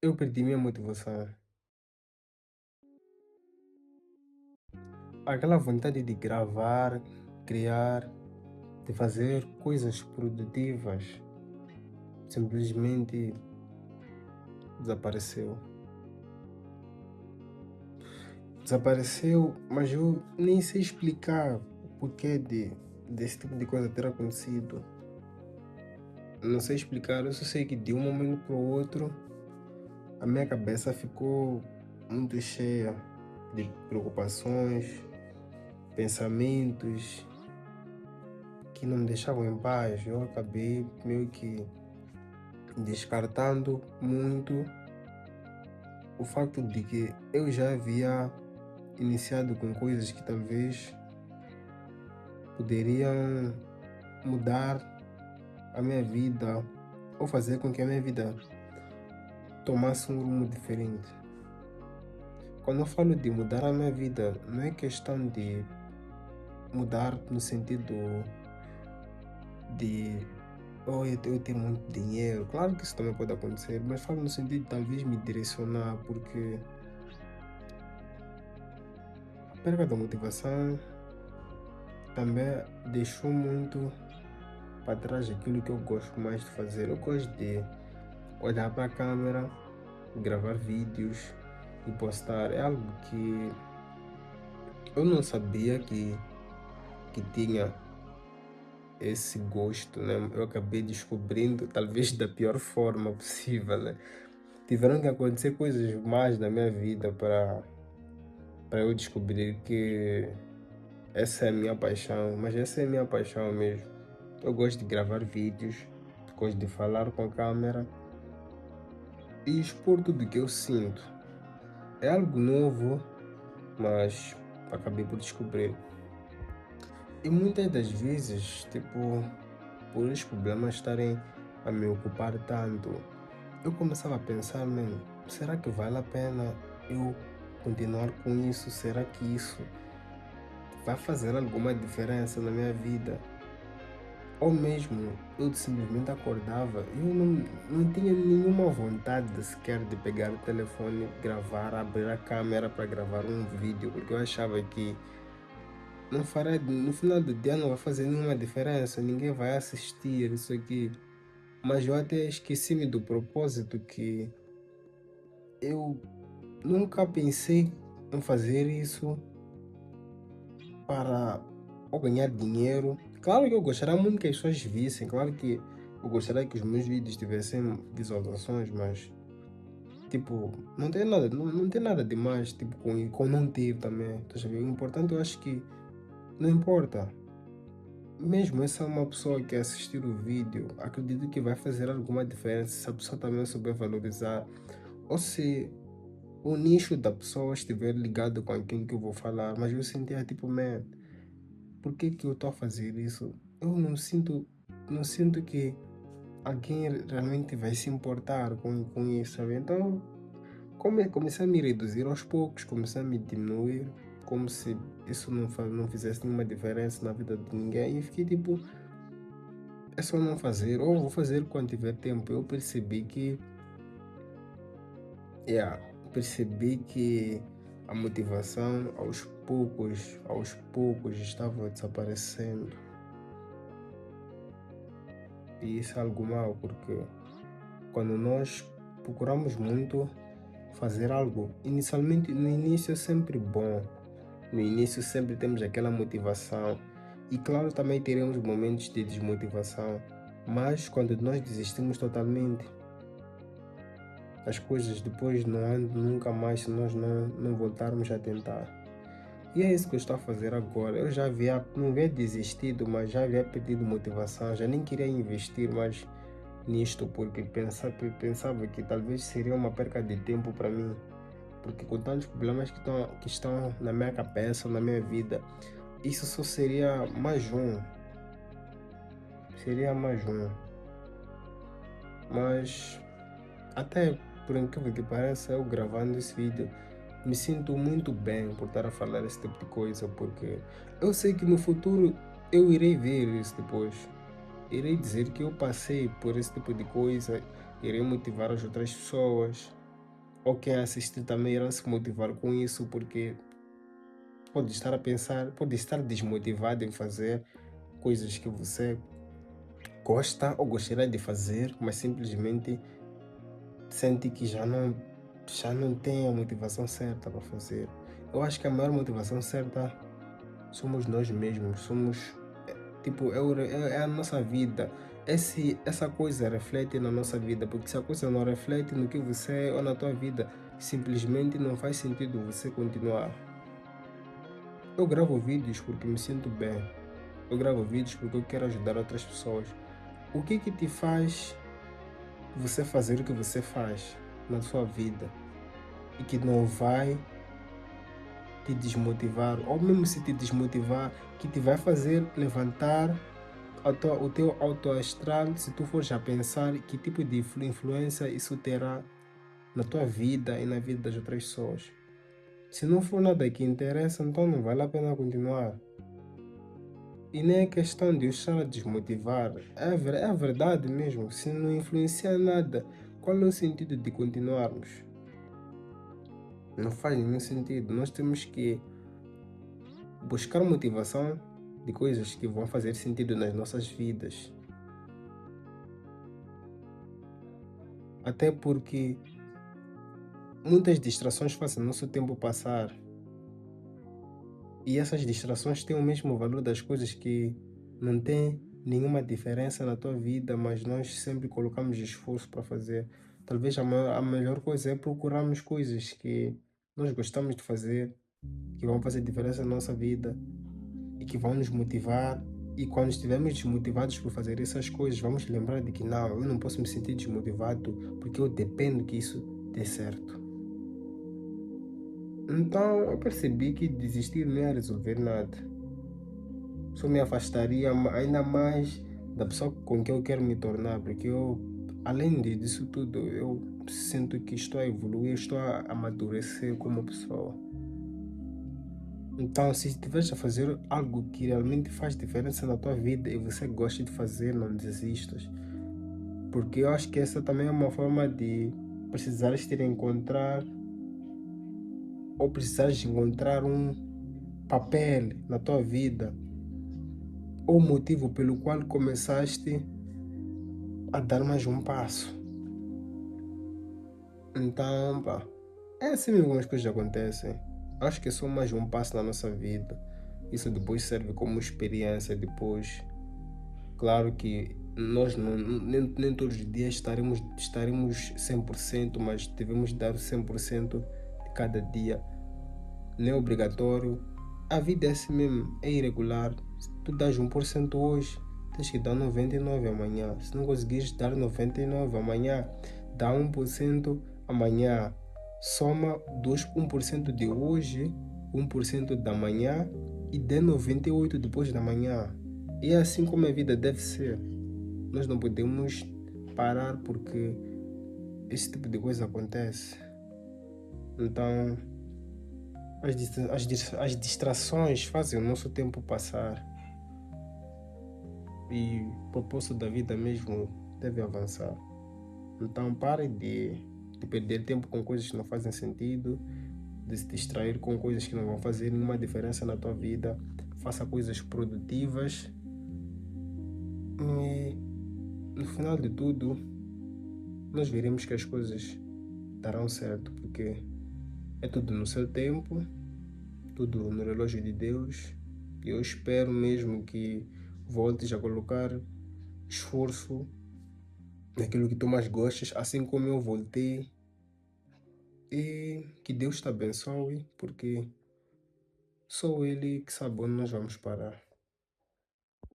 Eu perdi minha motivação. Aquela vontade de gravar, criar, de fazer coisas produtivas, simplesmente desapareceu. Desapareceu, mas eu nem sei explicar o porquê desse tipo de coisa ter acontecido. Não sei explicar, eu só sei que de um momento para o outro a minha cabeça ficou muito cheia de preocupações, pensamentos que não me deixavam em paz. Eu acabei meio que descartando muito o facto de que eu já havia iniciado com coisas que talvez poderiam mudar a minha vida ou fazer com que a minha vida tomasse um rumo diferente. Quando eu falo de mudar a minha vida, não é questão de mudar no sentido de eu ter muito dinheiro. Claro que isso também pode acontecer, mas falo no sentido de talvez me direcionar, porque a perda da motivação também deixou muito para trás aquilo que eu gosto mais de fazer. Eu gosto de olhar para a câmera, gravar vídeos e postar. É algo que eu não sabia que tinha esse gosto, né? Eu acabei descobrindo, talvez da pior forma possível, né? Tiveram que acontecer coisas mais na minha vida para eu descobrir que essa é a minha paixão, mas essa é a minha paixão mesmo. Eu gosto de gravar vídeos, gosto de falar com a câmera e expor tudo o que eu sinto. É algo novo, mas acabei por descobrir. E muitas das vezes, tipo, por os problemas estarem a me ocupar tanto, eu começava a pensar, mano, será que vale a pena eu continuar com isso? Será que isso vai fazer alguma diferença na minha vida? Ou mesmo eu simplesmente acordava e eu não tinha nenhuma vontade sequer de pegar o telefone, gravar, abrir a câmera para gravar um vídeo, porque eu achava que não fará, no final do dia não vai fazer nenhuma diferença, ninguém vai assistir isso aqui. Mas eu até esqueci-me do propósito que eu nunca pensei em fazer isso para ou ganhar dinheiro. Claro que eu gostaria muito que as pessoas vissem, claro que eu gostaria que os meus vídeos tivessem visualizações, mas tipo, não tem nada demais, tipo, com não ter também. Tá sabendo? O importante eu acho que não importa. Mesmo se é uma pessoa que assistir o vídeo, acredito que vai fazer alguma diferença se a pessoa também souber valorizar. Ou se o nicho da pessoa estiver ligado com aquilo que eu vou falar, mas eu sentia tipo, man, por que que eu estou a fazer isso? Eu não sinto que alguém realmente vai se importar com isso, sabe? Então, comecei a me reduzir aos poucos, comecei a me diminuir, como se isso não fizesse nenhuma diferença na vida de ninguém. E fiquei tipo, é só não fazer, ou vou fazer quando tiver tempo. Eu percebi que, yeah, percebi que a motivação aos poucos estava desaparecendo. E isso é algo mau, porque quando nós procuramos muito fazer algo, inicialmente, no início é sempre bom, no início sempre temos aquela motivação, e claro, também teremos momentos de desmotivação, mas quando nós desistimos totalmente, as coisas depois não andam nunca mais se nós não voltarmos a tentar. E é isso que eu estou a fazer agora. Eu já havia, não havia desistido, mas já havia perdido motivação, já nem queria investir mais nisto, porque pensava que talvez seria uma perca de tempo para mim, porque com tantos problemas que estão na minha cabeça, na minha vida, isso só seria mais um. Mas até por incrível que pareça, eu gravando esse vídeo, me sinto muito bem por estar a falar esse tipo de coisa, porque eu sei que no futuro eu irei ver isso depois. Irei dizer que eu passei por esse tipo de coisa, irei motivar as outras pessoas. ou quem assistir também irá se motivar com isso, porque pode estar a pensar, pode estar desmotivado em fazer coisas que você gosta ou gostaria de fazer, mas simplesmente sente que já não tem a motivação certa para fazer. Eu acho que a maior motivação certa somos nós mesmos, tipo, é a nossa vida. Essa coisa reflete na nossa vida, porque se a coisa não reflete no que você é ou na tua vida, simplesmente não faz sentido você continuar. Eu gravo vídeos porque me sinto bem. Eu gravo vídeos porque eu quero ajudar outras pessoas. O que te faz você fazer o que você faz na sua vida e que não vai te desmotivar, ou mesmo se te desmotivar, que te vai fazer levantar o teu autoastral, se tu fores a pensar que tipo de influência isso terá na tua vida e na vida das outras pessoas. Se não for nada que interessa, então não vale a pena continuar. E nem é questão de eu estar a desmotivar, é a verdade mesmo. Se não influencia nada, qual é o sentido de continuarmos? Não faz nenhum sentido. Nós temos que buscar motivação de coisas que vão fazer sentido nas nossas vidas. Até porque muitas distrações fazem nosso tempo passar. E essas distrações têm o mesmo valor das coisas que não têm nenhuma diferença na tua vida, mas nós sempre colocamos esforço para fazer. Talvez a melhor coisa é procurarmos coisas que nós gostamos de fazer, que vão fazer diferença na nossa vida e que vão nos motivar. E quando estivermos desmotivados por fazer essas coisas, vamos lembrar de que não, eu não posso me sentir desmotivado porque eu dependo que isso dê certo. Então eu percebi que desistir não ia resolver nada. Só me afastaria ainda mais da pessoa com quem eu quero me tornar, porque eu, além disso tudo, eu sinto que estou a evoluir, estou a amadurecer como pessoa. Então, se estiveres a fazer algo que realmente faz diferença na tua vida e você gosta de fazer, não desistas. Porque eu acho que essa também é uma forma de precisares ter encontrar ou precisares encontrar um papel na tua vida ou motivo pelo qual começaste a dar mais um passo. Então, pá, é assim mesmo que as coisas acontecem. Acho que é só mais um passo na nossa vida. Isso depois serve como experiência depois. Claro que nós nem todos os dias estaremos 100%, mas devemos dar o 100% de cada dia. Não é obrigatório. A vida é assim mesmo, é irregular. Se tu dás 1% hoje, tens que dar 99% amanhã. Se não conseguires dar 99% amanhã, dá 1% amanhã. Soma 1% de hoje, 1% da manhã e dê 98% depois da manhã. E é assim como a vida deve ser. Nós não podemos parar porque esse tipo de coisa acontece. Então, as distrações fazem o nosso tempo passar e o propósito da vida mesmo deve avançar. Então pare de perder tempo com coisas que não fazem sentido, de se distrair com coisas que não vão fazer nenhuma diferença na tua vida. Faça coisas produtivas e no final de tudo nós veremos que as coisas darão certo, porque é tudo no seu tempo, tudo no relógio de Deus. E eu espero mesmo que voltes a colocar esforço naquilo que tu mais gostas, assim como eu voltei. E que Deus te abençoe, porque só Ele que sabe onde nós vamos parar.